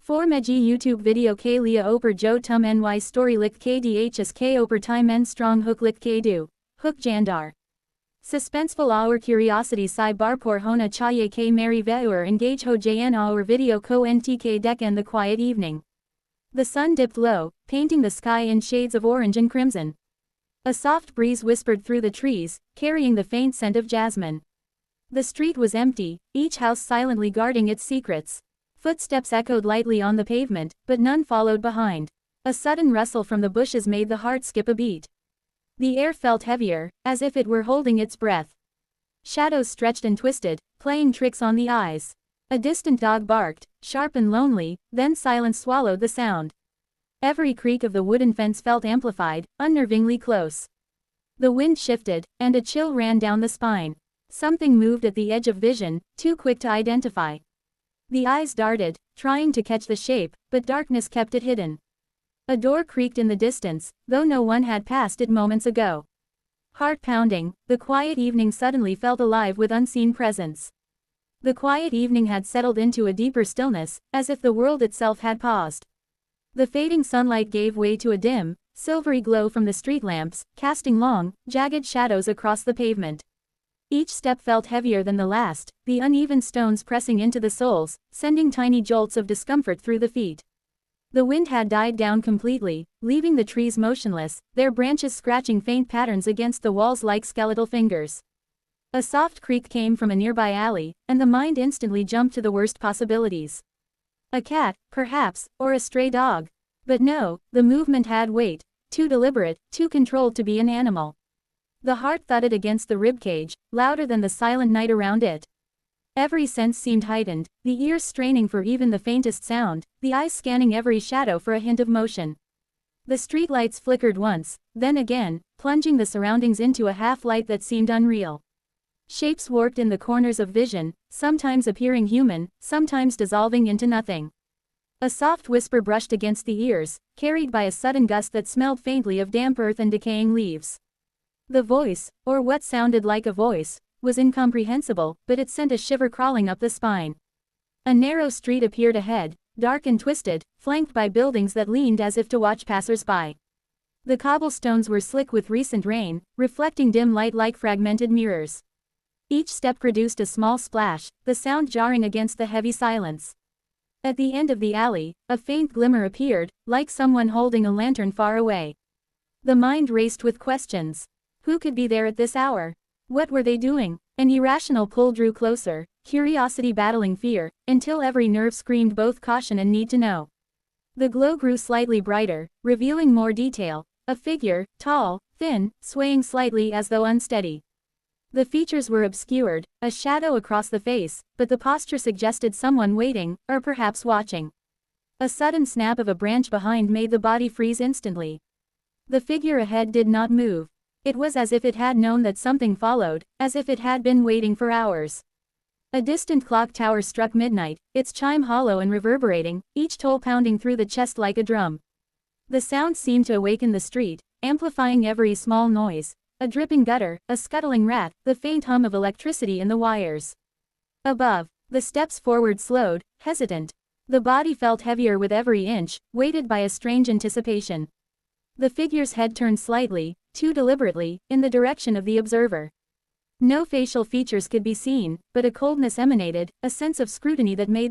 4 Meji YouTube video K Lia Oper Jo Tum Ny Story Lik KDHS K Oper Time En Strong Hook Lik K Do. Hook Jandar. Suspenseful our curiosity Sai Barpor Hona Chaye K Mary Veur Engage Ho Jn our video Ko NTK Dek and the quiet evening. The sun dipped low, painting the sky in shades of orange and crimson. A soft breeze whispered through the trees, carrying the faint scent of jasmine. The street was empty, each house silently guarding its secrets. Footsteps echoed lightly on the pavement, but none followed behind. A sudden rustle from the bushes made the heart skip a beat. The air felt heavier, as if it were holding its breath. Shadows stretched and twisted, playing tricks on the eyes. A distant dog barked, sharp and lonely, then silence swallowed the sound. Every creak of the wooden fence felt amplified, unnervingly close. The wind shifted, and a chill ran down the spine. Something moved at the edge of vision, too quick to identify. The eyes darted, trying to catch the shape, but darkness kept it hidden. A door creaked in the distance, though no one had passed it moments ago. Heart pounding, the quiet evening suddenly felt alive with unseen presence. The quiet evening had settled into a deeper stillness, as if the world itself had paused. The fading sunlight gave way to a dim, silvery glow from the street lamps, casting long, jagged shadows across the pavement. Each step felt heavier than the last, the uneven stones pressing into the soles, sending tiny jolts of discomfort through the feet. The wind had died down completely, leaving the trees motionless, their branches scratching faint patterns against the walls like skeletal fingers. A soft creak came from a nearby alley, and the mind instantly jumped to the worst possibilities. A cat, perhaps, or a stray dog. But no, the movement had weight, too deliberate, too controlled to be an animal. The heart thudded against the ribcage, louder than the silent night around it. Every sense seemed heightened, the ears straining for even the faintest sound, the eyes scanning every shadow for a hint of motion. The streetlights flickered once, then again, plunging the surroundings into a half-light that seemed unreal. Shapes warped in the corners of vision, sometimes appearing human, sometimes dissolving into nothing. A soft whisper brushed against the ears, carried by a sudden gust that smelled faintly of damp earth and decaying leaves. The voice, or what sounded like a voice, was incomprehensible, but it sent a shiver crawling up the spine. A narrow street appeared ahead, dark and twisted, flanked by buildings that leaned as if to watch passers-by. The cobblestones were slick with recent rain, reflecting dim light like fragmented mirrors. Each step produced a small splash, the sound jarring against the heavy silence. At the end of the alley, a faint glimmer appeared, like someone holding a lantern far away. The mind raced with questions. Who could be there at this hour? What were they doing? An irrational pull drew closer, curiosity battling fear, until every nerve screamed both caution and need to know. The glow grew slightly brighter, revealing more detail, a figure, tall, thin, swaying slightly as though unsteady. The features were obscured, a shadow across the face, but the posture suggested someone waiting, or perhaps watching. A sudden snap of a branch behind made the body freeze instantly. The figure ahead did not move. It was as if it had known that something followed, as if it had been waiting for hours. A distant clock tower struck midnight, its chime hollow and reverberating, each toll pounding through the chest like a drum. The sound seemed to awaken the street, amplifying every small noise, a dripping gutter, a scuttling rat, the faint hum of electricity in the wires. Above, the steps forward slowed, hesitant. The body felt heavier with every inch, weighted by a strange anticipation. The figure's head turned slightly, too deliberately, in the direction of the observer. No facial features could be seen, but a coldness emanated, a sense of scrutiny that made the